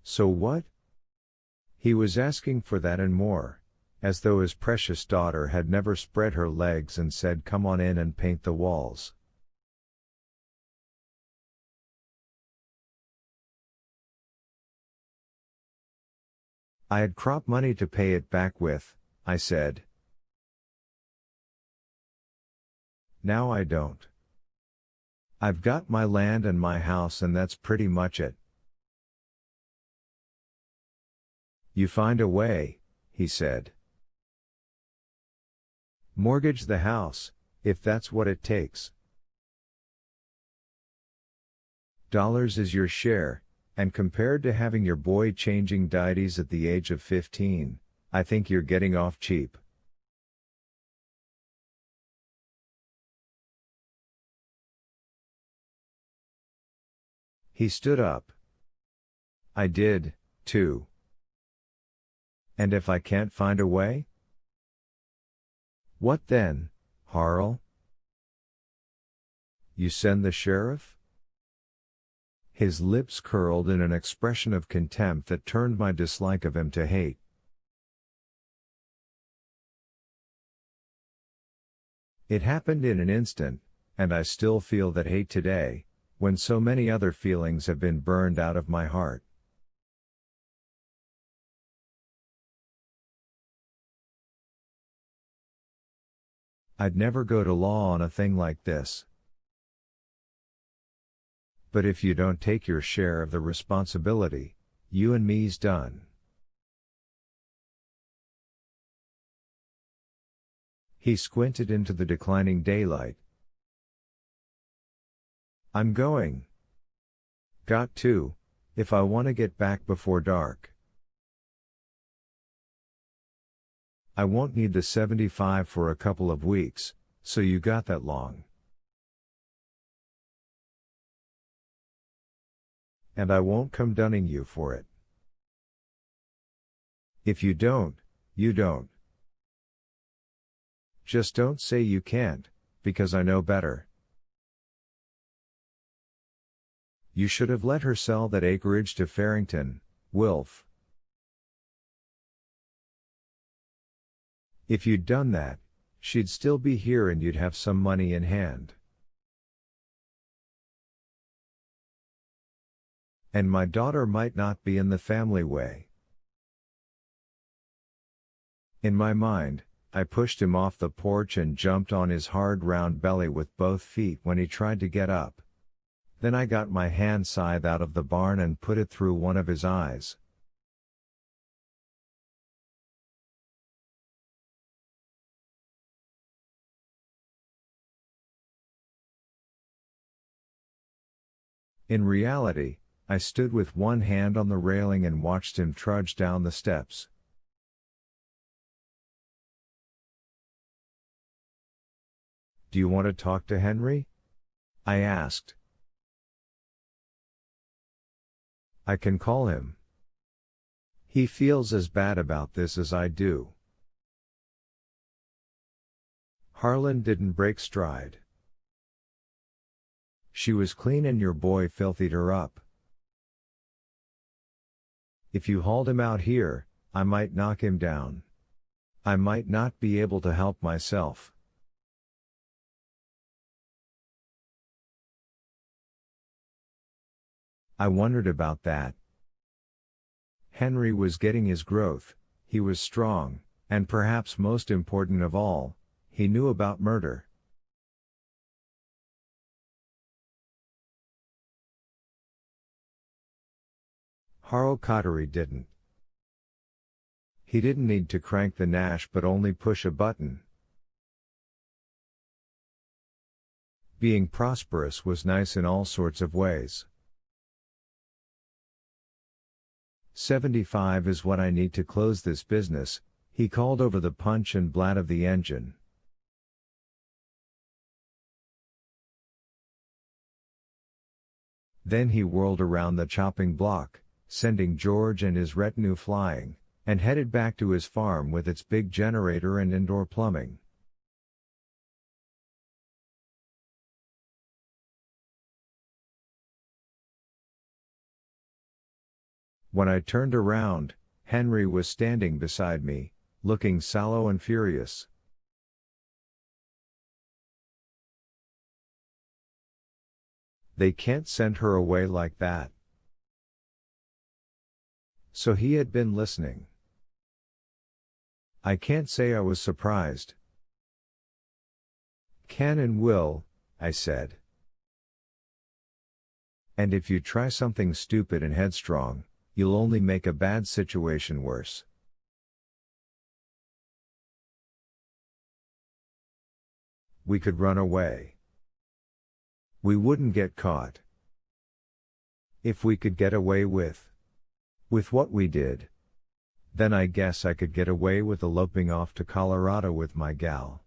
So what? He was asking for that and more, as though his precious daughter had never spread her legs and said, "Come on in and paint the walls." I had crop money to pay it back with, I said. Now I don't. I've got my land and my house and that's pretty much it. You find a way, he said. Mortgage the house, if that's what it takes. Dollars is your share, and compared to having your boy changing deities at the age of 15, I think you're getting off cheap. He stood up. I did, too. And if I can't find a way? What then, Harl? You send the sheriff? His lips curled in an expression of contempt that turned my dislike of him to hate. It happened in an instant, and I still feel that hate today, when so many other feelings have been burned out of my heart. I'd never go to law on a thing like this. But if you don't take your share of the responsibility, you and me's done. He squinted into the declining daylight. I'm going. Got to, if I want to get back before dark. I won't need the 75 for a couple of weeks, so you got that long. And I won't come dunning you for it. If you don't, you don't. Just don't say you can't, because I know better. You should have let her sell that acreage to Farrington, Wilf. If you'd done that, she'd still be here and you'd have some money in hand. And my daughter might not be in the family way. In my mind, I pushed him off the porch and jumped on his hard round belly with both feet when he tried to get up. Then I got my hand scythe out of the barn and put it through one of his eyes. In reality, I stood with one hand on the railing and watched him trudge down the steps. Do you want to talk to Henry? I asked. I can call him. He feels as bad about this as I do. Harlan didn't break stride. She was clean and your boy filthied her up. If you hauled him out here, I might knock him down. I might not be able to help myself. I wondered about that. Henry was getting his growth, he was strong, and perhaps most important of all, he knew about murder. Harl Cottery didn't. He didn't need to crank the Nash but only push a button. Being prosperous was nice in all sorts of ways. 75 is what I need to close this business, he called over the punch and blat of the engine. Then he whirled around the chopping block, sending George and his retinue flying, and headed back to his farm with its big generator and indoor plumbing. When I turned around, Henry was standing beside me, looking sallow and furious. They can't send her away like that. So he had been listening. I can't say I was surprised. Can and will, I said. And if you try something stupid and headstrong, you'll only make a bad situation worse. We could run away. We wouldn't get caught. If we could get away with what we did, then I guess I could get away with eloping off to Colorado with my gal.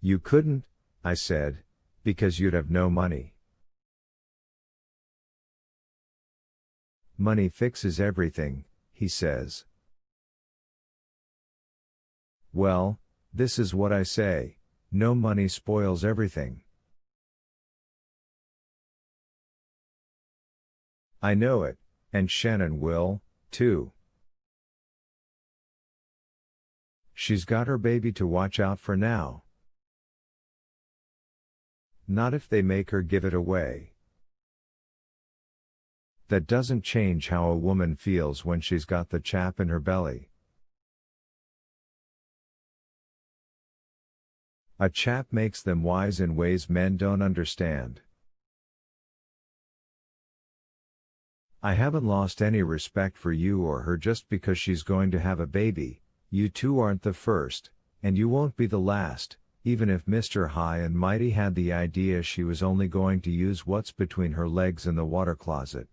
You couldn't, I said, because you'd have no money. Money fixes everything, he says. Well, this is what I say, no money spoils everything. I know it, and Shannon will, too. She's got her baby to watch out for now. Not if they make her give it away. That doesn't change how a woman feels when she's got the chap in her belly. A chap makes them wise in ways men don't understand. I haven't lost any respect for you or her just because she's going to have a baby. You two aren't the first, and you won't be the last, even if Mr. High and Mighty had the idea she was only going to use what's between her legs in the water closet.